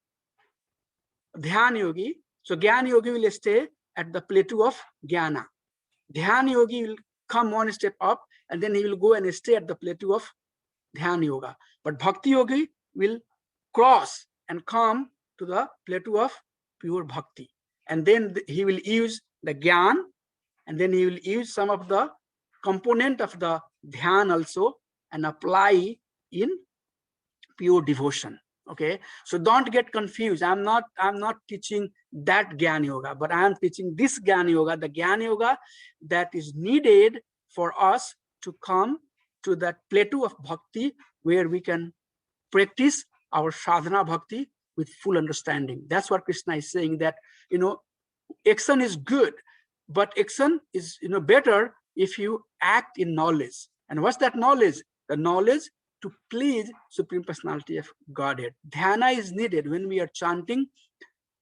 Dhyan Yogi, so Gyan Yogi will stay at the plateau of Jnana. Dhyan Yogi will come one step up, and then he will go and stay at the plateau of Dhyan Yoga. But Bhakti Yogi will cross and come to the plateau of pure Bhakti. And then he will use the Gyan, and then he will use some of the component of the Dhyan also and apply in pure devotion. Okay, so don't get confused. I'm not teaching that Gyan Yoga, but I am teaching this Gyan Yoga, the Gyan Yoga that is needed for us to come to that plateau of bhakti where we can practice our sadhana bhakti with full understanding. That's what Krishna is saying, that action is good, but action is better if you act in knowledge. And what's that knowledge? The knowledge to please Supreme Personality of Godhead. Dhyana is needed when we are chanting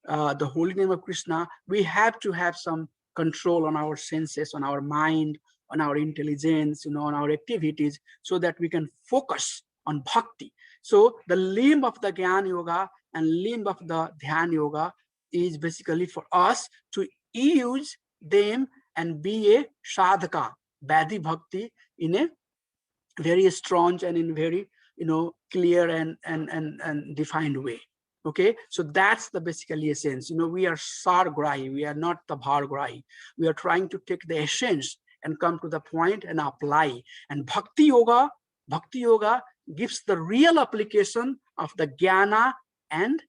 the holy name of Krishna. We have to have some control on our senses, on our mind, on our intelligence, on our activities, so that we can focus on bhakti. So the limb of the Gyan Yoga and limb of the Dhyan Yoga is basically for us to use them and be a sadhaka, Badhi Bhakti, in a very strong and in very clear and defined way. Okay, so that's the basically essence. We are sargrahi, we are not the bhargrahi. We are trying to take the essence and come to the point and apply. And bhakti yoga gives the real application of the jnana and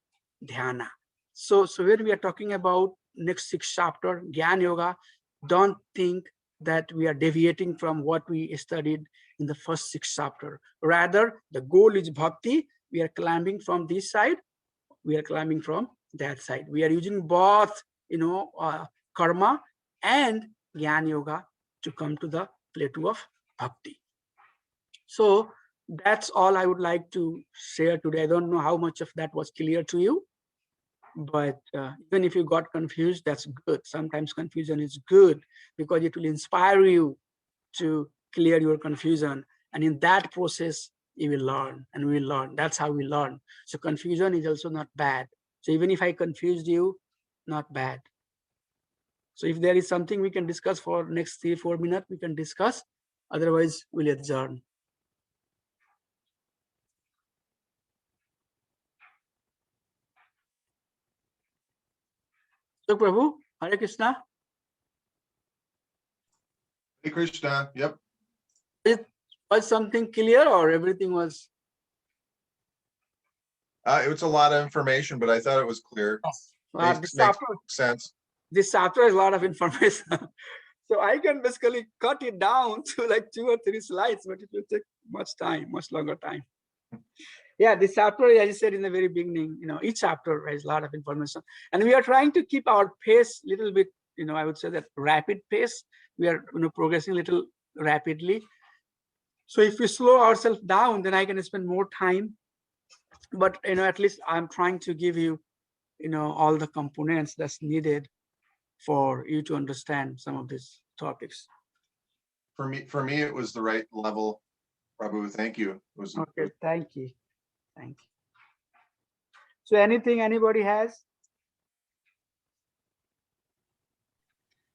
dhyana. So when we are talking about next 6 chapter, Gyan Yoga, don't think that we are deviating from what we studied in the first 6 chapter. Rather, the goal is bhakti. We are climbing from this side, we are climbing from that side. We are using both, karma and Gyan Yoga to come to the plateau of bhakti. So that's all I would like to share today. I don't know how much of that was clear to you, but even if you got confused, that's good. Sometimes confusion is good because it will inspire you to clear your confusion. And in that process, you will learn and we will learn. That's how we learn. So confusion is also not bad. So even if I confused you, not bad. So if there is something we can discuss for next 3-4 minutes, we can discuss. Otherwise, we'll adjourn. So Prabhu, Hare Krishna. Hare Krishna, yep. Was something clear or everything was? It was a lot of information, but I thought it was clear. Makes sense. This chapter is a lot of information. So I can basically cut it down to like 2 or 3 slides, but it will take much longer time. Yeah, this chapter, as I said in the very beginning, each chapter has a lot of information. And we are trying to keep our pace a little bit, I would say that rapid pace. We are progressing a little rapidly. So if we slow ourselves down, then I can spend more time. But at least I'm trying to give you, all the components that's needed for you to understand some of these topics. For me, it was the right level. Prabhu, thank you. It was okay. Thank you. So anything anybody has?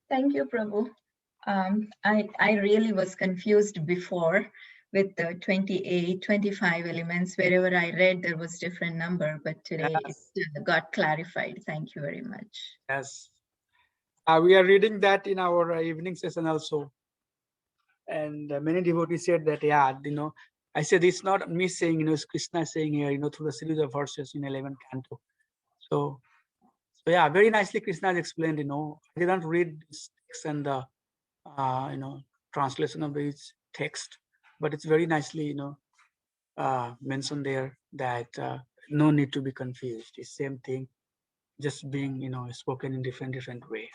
Thank you, Prabhu. I really was confused before with the 28, 25 elements. Wherever I read, there was different number, but today it got clarified. Thank you very much. Yes. We are reading that in our evening session also. And many devotees said that, I said it's not me saying, it's Krishna saying here, through the series of verses in 11th canto. So yeah, very nicely Krishna has explained, I didn't read this text and the, translation of this text, but it's very nicely, mentioned there that no need to be confused. It's same thing, just being, spoken in different way.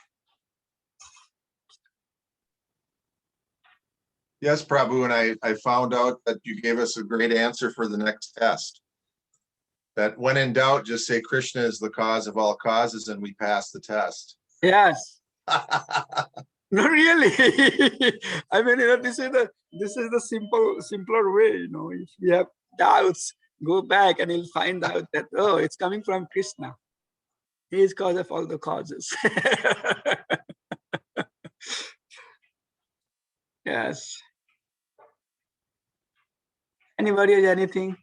Yes, Prabhu, and I found out that you gave us a great answer for the next test. That when in doubt, just say Krishna is the cause of all causes, and we pass the test. Yes. No, really. I mean, this is the simpler way. If we have doubts, go back and you'll find out that it's coming from Krishna. He is cause of all the causes. Yes. Anybody has anything?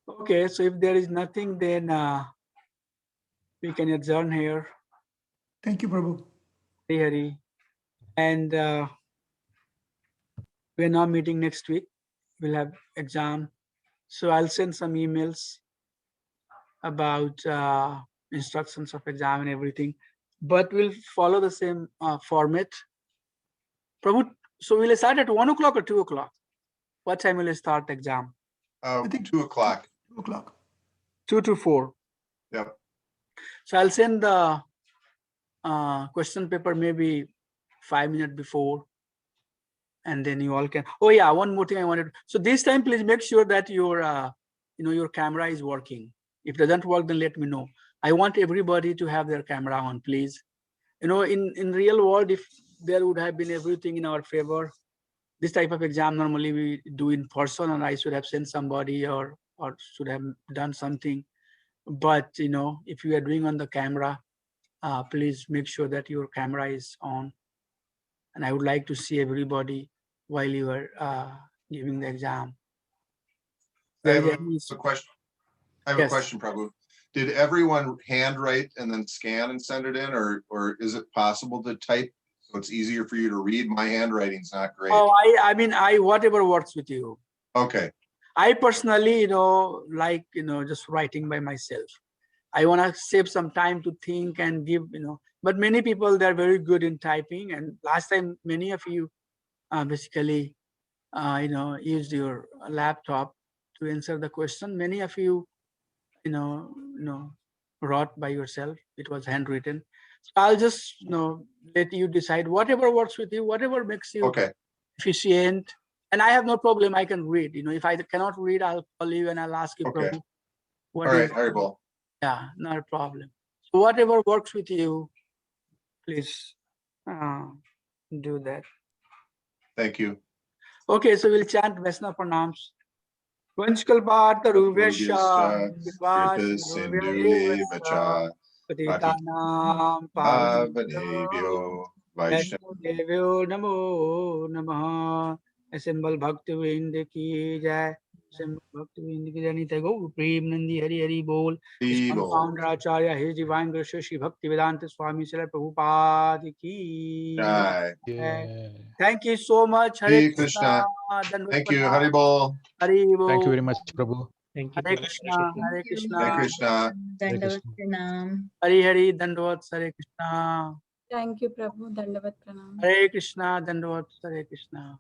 Okay, so if there is nothing, then we can adjourn here. Thank you, Prabhu. Hari. And we're now meeting next week. We'll have exam. So I'll send some emails about instructions of exam and everything. But we'll follow the same format. Prabhu, so we'll start at 1 o'clock or 2 o'clock? What time will we start exam? I think 2 o'clock. 2 o'clock. 2 to 4. Yep. So I'll send the question paper maybe 5 minutes before, and then you all can. Oh yeah, one more thing I wanted. So this time, please make sure that your your camera is working. If it doesn't work, then let me know. I want everybody to have their camera on, please. In real world, if there would have been everything in our favor, this type of exam normally we do in person, and I should have sent somebody or should have done something. But if you are doing on the camera, please make sure that your camera is on. And I would like to see everybody while you are giving the exam. I There have is a question. I have a Yes. question, Prabhu. Did everyone handwrite and then scan and send it in, or is it possible to type so it's easier for you to read? My handwriting's not great. Oh, I mean, whatever works with you. Okay, I personally, like, just writing by myself. I want to save some time to think and give, but many people, they're very good in typing. And last time, many of you basically, used your laptop to answer the question. Many of you, wrote by yourself. It was handwritten. So I'll just, let you decide whatever works with you, whatever makes you okay, efficient. And I have no problem. I can read. If I cannot read, I'll call you and I'll ask you, okay. Prabhu, what All right, is- Haribol. Yeah, not a problem. So whatever works with you, please do that. Thank you. Okay, so we'll chant Vaishnava pranams. Vanchkalpata Rubhyascha, Kripa Sindhu Vacha Patitanam Pavanebhyo Vaishnava. Vaishnavyo Namo Namaha. Assemble Bhakti Vrind ki jai. Assemble Bhakti Vrind ki jai. Nitai Gaur Prem Nandi Hari Hari Bol. Iskan founder Acharya, His Divine Grace Shri Bhakti Vedanta Swami Srila Prabhupada ki Jai. jai. Thank you so much. Hare Hare Krishna. Krishna. Thank you, Haribol. Hari Thank you Bol. very much, Prabhu. Thank you. Hare Krishna. Hare Krishna. Hare Krishna. Dandavat pranam. Hari Hari Dandavat. Hare Krishna. Thank you, Prabhu. Dandavat pranam. Hare Krishna. Dandavat. Hare Krishna.